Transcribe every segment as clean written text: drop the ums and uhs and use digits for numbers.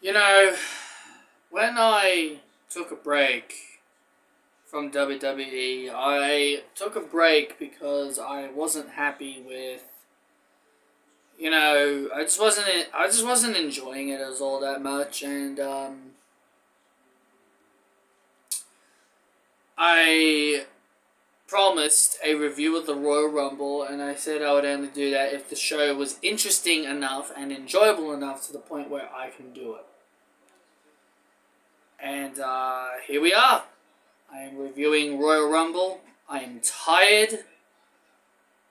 You know, when I took a break from WWE, I took a break because I wasn't happy with, I just wasn't enjoying it as all that much, and I promised a review of the Royal Rumble, and I said I would only do that if the show was interesting enough and enjoyable enough to the point where I can do it. And here we are. I am reviewing Royal Rumble. I am tired.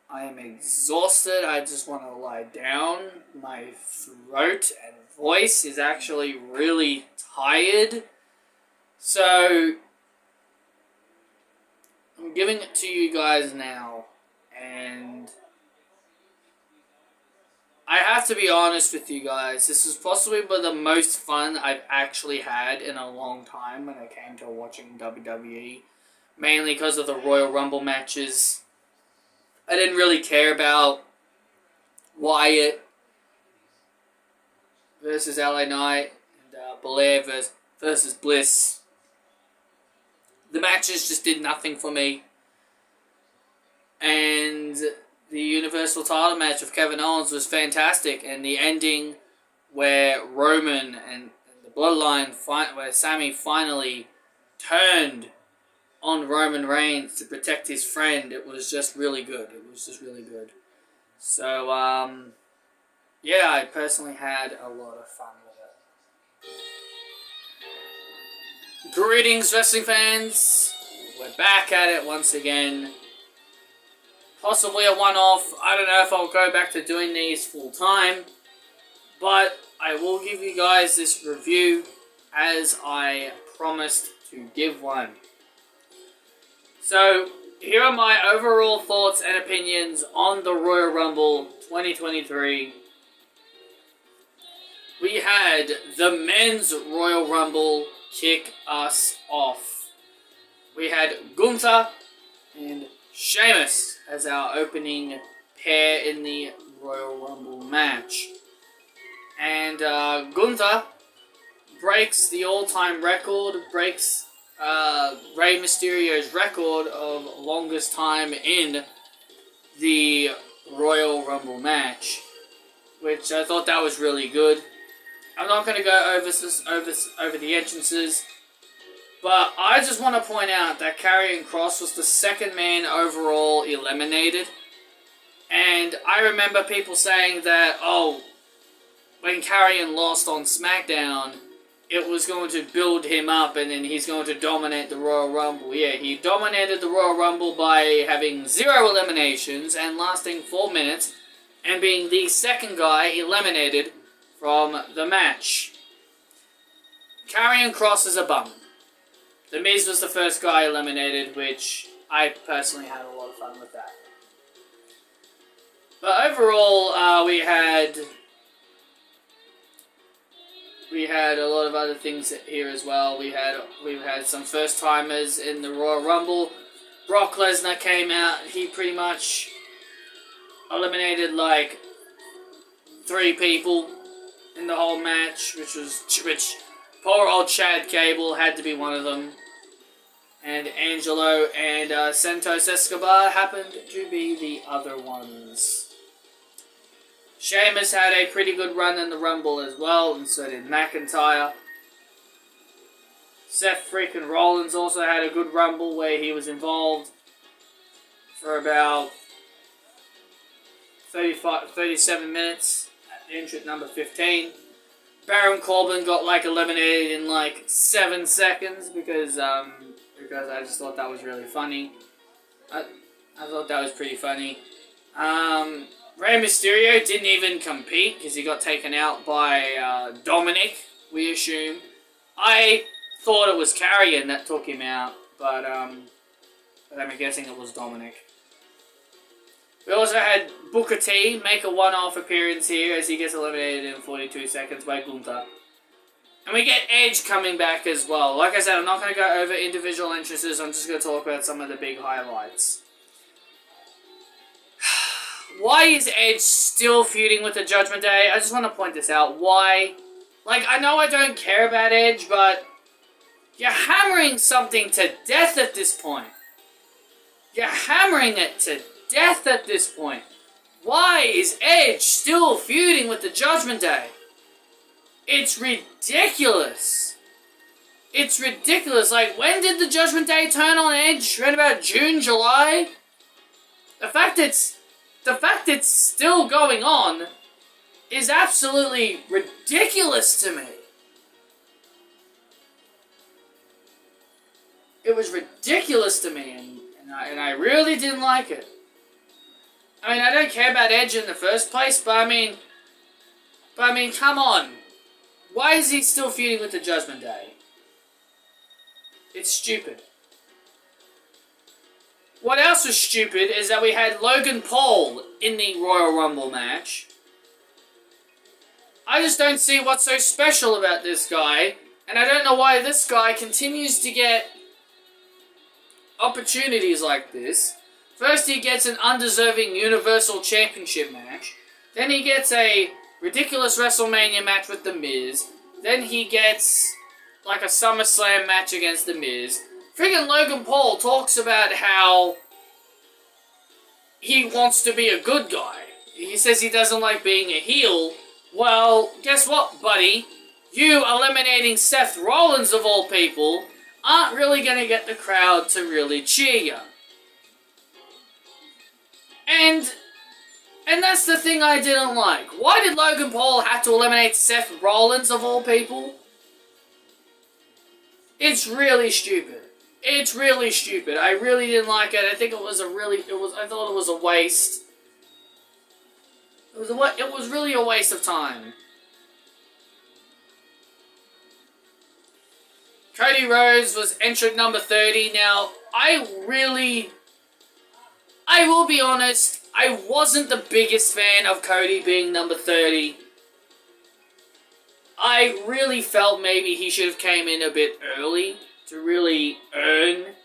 I am exhausted. I just want to lie down. My throat and voice is actually really tired. So, I'm giving it to you guys now. And I have to be honest with you guys. This is possibly the most fun I've actually had in a long time when it came to watching WWE. Mainly because of the Royal Rumble matches. I didn't really care about Wyatt versus LA Knight and Belair versus Bliss. The matches just did nothing for me. And the Universal title match with Kevin Owens was fantastic. And the ending where Roman and the Bloodline, where Sami finally turned on Roman Reigns to protect his friend, it was just really good. It was just really good. So, yeah, I personally had a lot of fun with it. Greetings, wrestling fans. We're back at it once again. Possibly a one-off. I don't know if I'll go back to doing these full-time, but I will give you guys this review as I promised to give one. So, here are my overall thoughts and opinions on the Royal Rumble 2023. We had the men's Royal Rumble kick us off. We had Gunther and Sheamus as our opening pair in the Royal Rumble match. And Gunther breaks the all-time record, breaks Rey Mysterio's record of longest time in the Royal Rumble match, which I thought that was really good. I'm not going to go over the entrances, but I just want to point out that Karrion Kross was the second man overall eliminated, and I remember people saying that, when Karrion lost on SmackDown, it was going to build him up and then he's going to dominate the Royal Rumble. Yeah, he dominated the Royal Rumble by having 0 eliminations and lasting 4 minutes and being the second guy eliminated from the match. Karrion Kross is a bum. The Miz was the first guy eliminated, which I personally had a lot of fun with that. But overall, we had a lot of other things here as well. We've had some first timers in the Royal Rumble. Brock Lesnar came out. He pretty much eliminated like 3 people in the whole match, which poor old Chad Gable had to be one of them. And Angelo and Santos Escobar happened to be the other ones. Sheamus had a pretty good run in the Rumble as well, and so did McIntyre. Seth freaking Rollins also had a good Rumble where he was involved for about 37 minutes at entrant number 15. Baron Corbin got eliminated in 7 seconds because I just thought that was really funny. I thought that was pretty funny. Rey Mysterio didn't even compete because he got taken out by Dominic, we assume. I thought it was Karrion that took him out, but I'm guessing it was Dominic. We also had Booker T make a one-off appearance here as he gets eliminated in 42 seconds by Gunther. And we get Edge coming back as well. Like I said, I'm not going to go over individual entrances, I'm just going to talk about some of the big highlights. Why is Edge still feuding with the Judgment Day? I just want to point this out. Why? Like, I know I don't care about Edge, but you're hammering something to death at this point. You're hammering it to death at this point. Why is Edge still feuding with the Judgment Day? It's ridiculous. It's ridiculous. Like, when did the Judgment Day turn on Edge? Around about June, July? The fact it's still going on is absolutely ridiculous to me. It was ridiculous to me, and I really didn't like it. I mean, I don't care about Edge in the first place, but I mean, come on. Why is he still feuding with the Judgment Day? It's stupid. What else was stupid is that we had Logan Paul in the Royal Rumble match. I just don't see what's so special about this guy, and I don't know why this guy continues to get opportunities like this. First he gets an undeserving Universal Championship match, then he gets a ridiculous WrestleMania match with The Miz, then he gets like a SummerSlam match against The Miz. Friggin' Logan Paul talks about how he wants to be a good guy. He says he doesn't like being a heel. Well, guess what, buddy? You eliminating Seth Rollins, of all people, aren't really going to get the crowd to really cheer you. And that's the thing I didn't like. Why did Logan Paul have to eliminate Seth Rollins, of all people? It's really stupid. It's really stupid. I really didn't like it. I think it was I thought it was a waste. It was really a waste of time. Cody Rhodes was entrant number 30. Now, I will be honest, I wasn't the biggest fan of Cody being number 30. I really felt maybe he should have came in a bit early to really earn.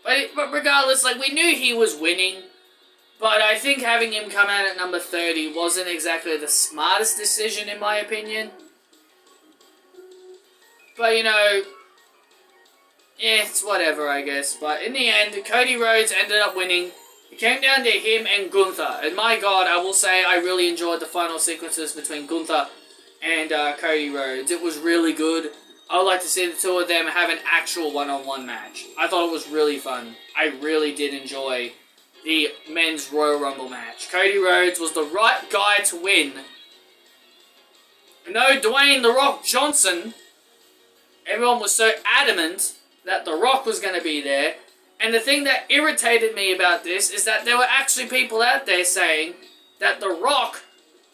But regardless, like, we knew he was winning. But I think having him come out at number 30 wasn't exactly the smartest decision, in my opinion. But, you know, it's whatever, I guess. But in the end, Cody Rhodes ended up winning. It came down to him and Gunther. And my God, I will say I really enjoyed the final sequences between Gunther and Cody Rhodes. It was really good. I would like to see the two of them have an actual one-on-one match. I thought it was really fun. I really did enjoy the men's Royal Rumble match. Cody Rhodes was the right guy to win. No Dwayne "The Rock" Johnson. Everyone was so adamant that The Rock was going to be there. And the thing that irritated me about this is that there were actually people out there saying that The Rock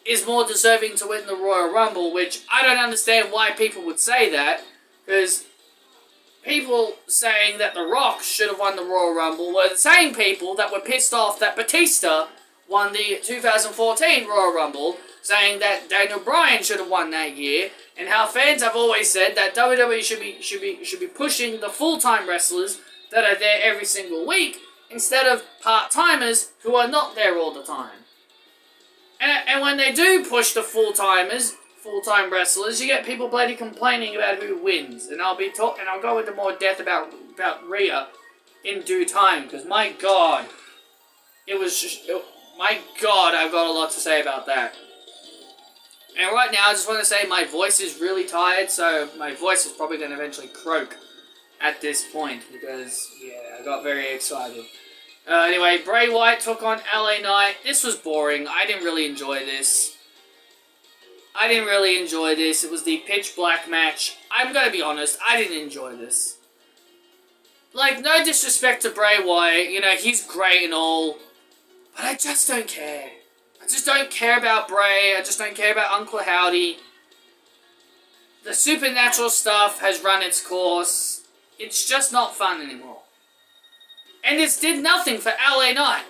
is more deserving to win the Royal Rumble, which I don't understand why people would say that, because people saying that The Rock should have won the Royal Rumble were the same people that were pissed off that Batista won the 2014 Royal Rumble, saying that Daniel Bryan should have won that year, and how fans have always said that WWE should be pushing the full-time wrestlers that are there every single week instead of part-timers who are not there all the time. And when they do push the full-time wrestlers, you get people bloody complaining about who wins. And I'll go into more depth about Rhea in due time, because my God, my God, I've got a lot to say about that. And right now, I just want to say my voice is really tired, so my voice is probably going to eventually croak at this point, because, yeah, I got very excited. Anyway, Bray Wyatt took on LA Knight. This was boring. I didn't really enjoy this. It was the pitch black match. I'm going to be honest, I didn't enjoy this. Like, no disrespect to Bray Wyatt, you know, he's great and all, but I just don't care. I just don't care about Bray. I just don't care about Uncle Howdy. The supernatural stuff has run its course. It's just not fun anymore. And this did nothing for LA Knight.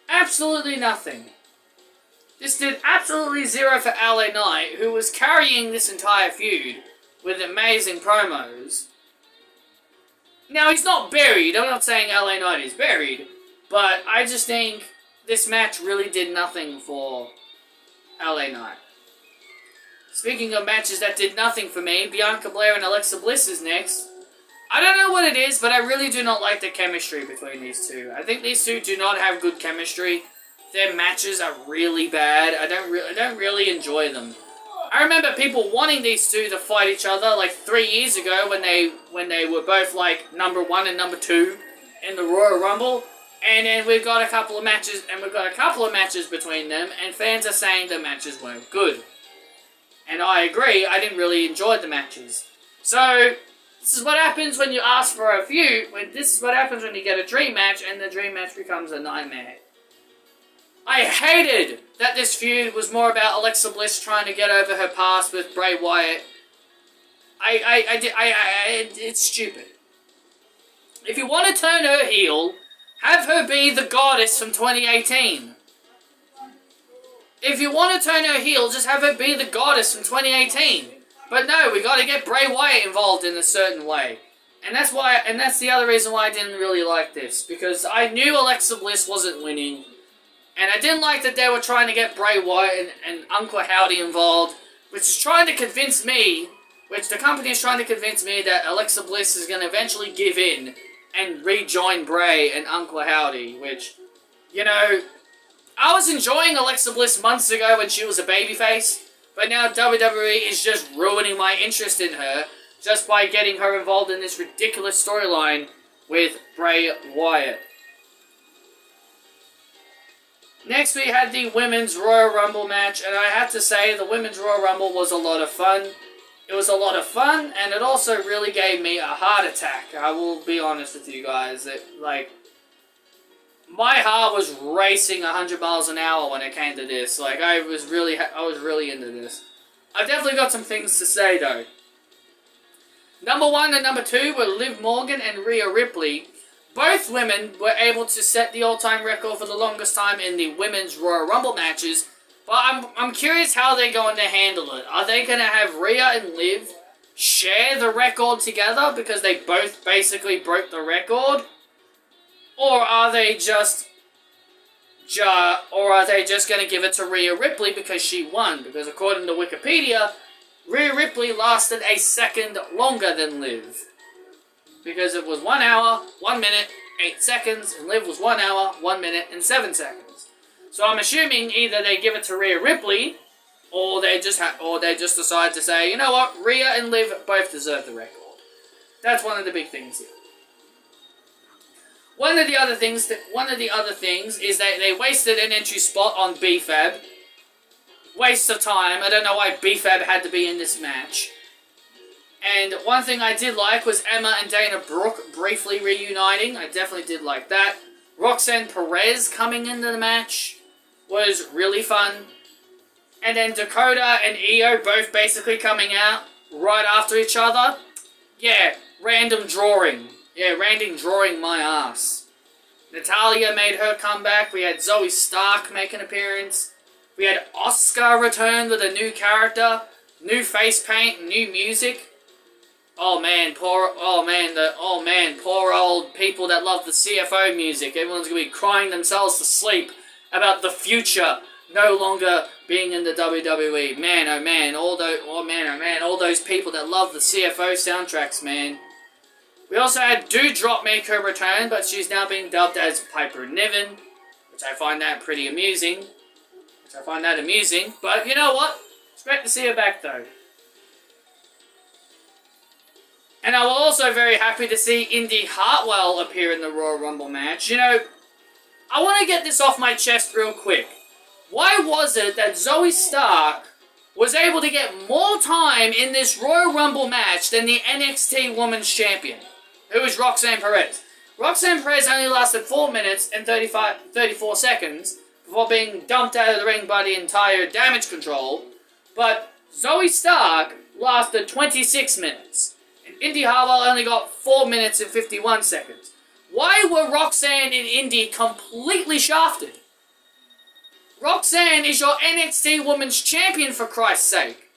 Absolutely nothing. This did absolutely zero for LA Knight, who was carrying this entire feud with amazing promos. Now, he's not buried. I'm not saying LA Knight is buried. But I just think this match really did nothing for LA Knight. Speaking of matches that did nothing for me, Bianca Belair and Alexa Bliss is next. I don't know what it is, but I really do not like the chemistry between these two. I think these two do not have good chemistry. Their matches are really bad. I don't really enjoy them. I remember people wanting these two to fight each other like 3 years ago when they were both like number 1 and number 2 in the Royal Rumble, and then we've got a couple of matches between them, and fans are saying the matches weren't good. And I agree, I didn't really enjoy the matches. So this is what happens when you ask for a feud. This is what happens when you get a dream match and the dream match becomes a nightmare. I hated that this feud was more about Alexa Bliss trying to get over her past with Bray Wyatt. It's stupid. If you want to turn her heel, have her be the goddess from 2018. If you want to turn her heel, just have her be the goddess from 2018. But no, we got to get Bray Wyatt involved in a certain way. And that's the other reason why I didn't really like this. Because I knew Alexa Bliss wasn't winning. And I didn't like that they were trying to get Bray Wyatt and Uncle Howdy involved, which is trying to convince me, which the company is trying to convince me that Alexa Bliss is going to eventually give in and rejoin Bray and Uncle Howdy, which, you know, I was enjoying Alexa Bliss months ago when she was a babyface, but now WWE is just ruining my interest in her just by getting her involved in this ridiculous storyline with Bray Wyatt. Next, we had the Women's Royal Rumble match, and I have to say, the Women's Royal Rumble was a lot of fun. It was a lot of fun, and it also really gave me a heart attack. I will be honest with you guys. My heart was racing 100 miles an hour when it came to this. Like, I was really into this. I've definitely got some things to say, though. Number 1 and number 2 were Liv Morgan and Rhea Ripley. Both women were able to set the all-time record for the longest time in the Women's Royal Rumble matches, but I'm curious how they're going to handle it. Are they going to have Rhea and Liv share the record together because they both basically broke the record? Or are they just going to give it to Rhea Ripley because she won? Because according to Wikipedia, Rhea Ripley lasted a second longer than Liv. Because it was 1 hour, 1 minute, 8 seconds, and Liv was 1 hour, 1 minute, and 7 seconds. So I'm assuming either they give it to Rhea Ripley, or they just decide to say, you know what, Rhea and Liv both deserve the record. That's one of the big things here. One of the other things is that they wasted an entry spot on B-Fab. Waste of time. I don't know why B-Fab had to be in this match. And one thing I did like was Emma and Dana Brooke briefly reuniting. I definitely did like that. Roxanne Perez coming into the match was really fun. And then Dakota and Io both basically coming out right after each other. Yeah, random drawing. Yeah, random drawing my ass. Natalya made her comeback. We had Zoe Stark make an appearance. We had Asuka return with a new character, new face paint, new music. Oh man, poor old people that love the CFO music. Everyone's gonna be crying themselves to sleep about the future no longer being in the WWE. Man, oh man, all those people that love the CFO soundtracks, man. We also had Doudrop make her return, but she's now being dubbed as Piper Niven, which I find that pretty amusing. But you know what? It's great to see her back though. And I was also very happy to see Indy Hartwell appear in the Royal Rumble match. You know, I want to get this off my chest real quick. Why was it that Zoe Stark was able to get more time in this Royal Rumble match than the NXT Women's Champion, who was Roxanne Perez? Roxanne Perez only lasted 4 minutes and 34 seconds before being dumped out of the ring by the entire Damage Control, but Zoe Stark lasted 26 minutes. Indy Hartwell only got 4 minutes and 51 seconds. Why were Roxanne and Indy completely shafted? Roxanne is your NXT Women's Champion, for Christ's sake.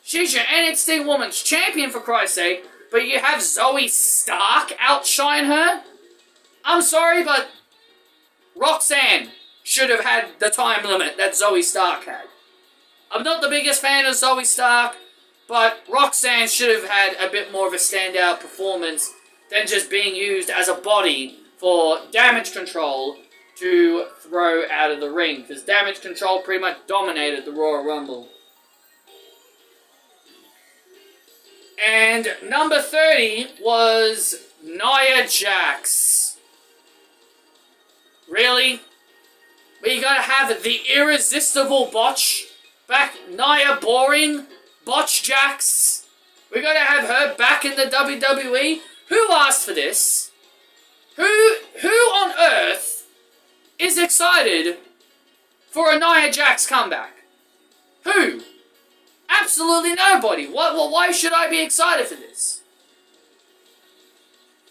She's your NXT Women's Champion, for Christ's sake, but you have Zoe Stark outshine her? I'm sorry, but Roxanne should have had the time limit that Zoe Stark had. I'm not the biggest fan of Zoe Stark, but Roxanne should have had a bit more of a standout performance than just being used as a body for Damage Control to throw out of the ring, because Damage Control pretty much dominated the Royal Rumble. And number 30 was Nia Jax. Really? We gotta have the irresistible botch back? Nia Boring? Botch Jax? We gotta have her back in the WWE? Who asked for this? Who on earth is excited for a Nia Jax comeback? Who? Absolutely nobody. Why should I be excited for this?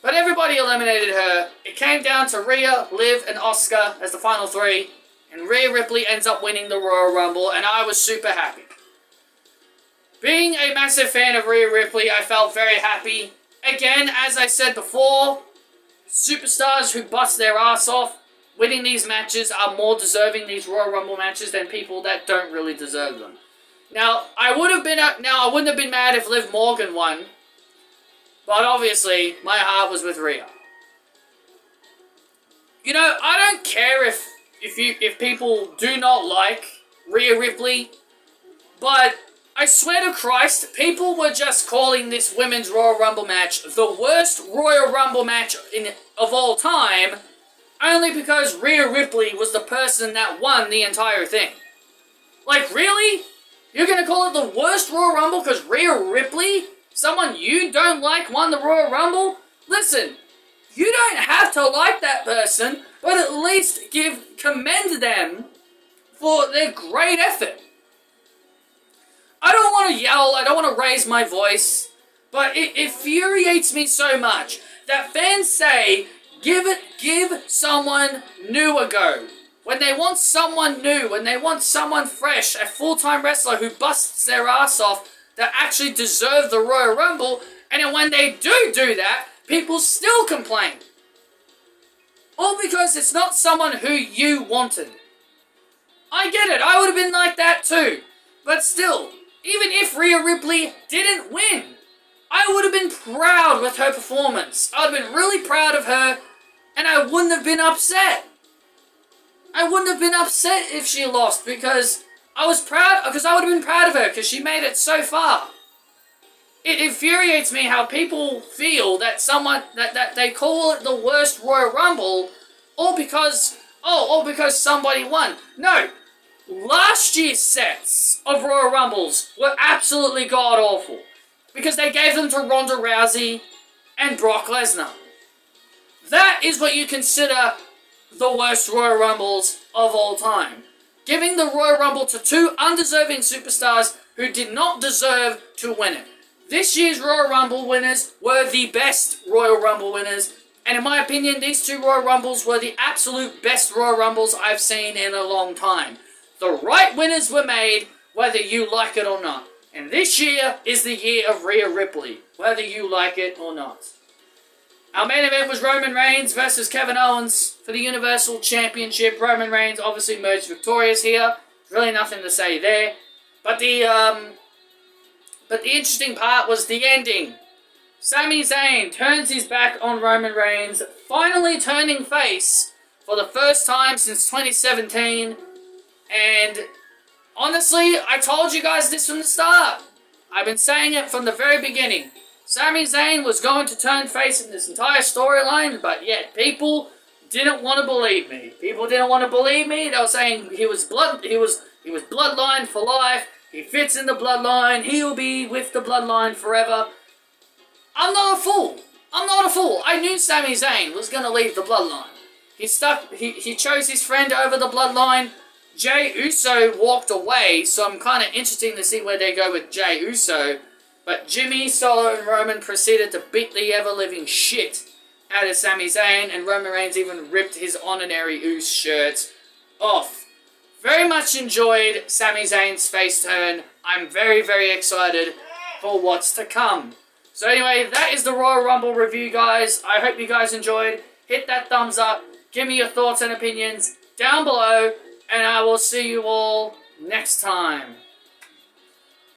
But everybody eliminated her. It came down to Rhea, Liv, and Asuka as the final three. And Rhea Ripley ends up winning the Royal Rumble, and I was super happy. Being a massive fan of Rhea Ripley, I felt very happy. Again, as I said before, superstars who bust their ass off winning these matches are more deserving these Royal Rumble matches than people that don't really deserve them. Now, I wouldn't have been mad if Liv Morgan won, but obviously, my heart was with Rhea. You know, I don't care if people do not like Rhea Ripley, but I swear to Christ, people were just calling this Women's Royal Rumble match the worst Royal Rumble match of all time, only because Rhea Ripley was the person that won the entire thing. Like, really? You're gonna call it the worst Royal Rumble because Rhea Ripley, someone you don't like, won the Royal Rumble? Listen, you don't have to like that person, but at least commend them for their great effort. I don't want to yell, I don't want to raise my voice, but it infuriates me so much that fans say, give someone new a go. When they want someone new, when they want someone fresh, a full-time wrestler who busts their ass off that actually deserve the Royal Rumble, and then when they do that, people still complain. All because it's not someone who you wanted. I get it, I would have been like that too. But still, even if Rhea Ripley didn't win, I would have been proud with her performance. I would have been really proud of her, and I wouldn't have been upset. I wouldn't have been upset if she lost, because I would have been proud of her, because she made it so far. It infuriates me how people feel that that they call it the worst Royal Rumble, all because somebody won. No, last year's sets of Royal Rumbles were absolutely god-awful, because they gave them to Ronda Rousey and Brock Lesnar. That is what you consider the worst Royal Rumbles of all time. Giving the Royal Rumble to two undeserving superstars who did not deserve to win it. This year's Royal Rumble winners were the best Royal Rumble winners, and in my opinion, these two Royal Rumbles were the absolute best Royal Rumbles I've seen in a long time. The right winners were made, whether you like it or not. And this year is the year of Rhea Ripley, whether you like it or not. Our main event was Roman Reigns versus Kevin Owens for the Universal Championship. Roman Reigns obviously emerged victorious here. Really nothing to say there. But the interesting part was the ending. Sami Zayn turns his back on Roman Reigns, finally turning face for the first time since 2017. And honestly, I told you guys this from the start. I've been saying it from the very beginning. Sami Zayn was going to turn face in this entire storyline, but yet people didn't want to believe me. People didn't want to believe me. They were saying he was bloodline for life. He fits in the bloodline. He'll be with the bloodline forever. I'm not a fool. I'm not a fool. I knew Sami Zayn was going to leave the bloodline. He chose his friend over the bloodline. Jey Uso walked away, so I'm kind of interested to see where they go with Jey Uso. But Jimmy, Solo, and Roman proceeded to beat the ever-living shit out of Sami Zayn, and Roman Reigns even ripped his honorary Uso shirt off. Very much enjoyed Sami Zayn's face turn. I'm very, very excited for what's to come. So anyway, that is the Royal Rumble review, guys. I hope you guys enjoyed. Hit that thumbs up. Give me your thoughts and opinions down below, and I will see you all next time.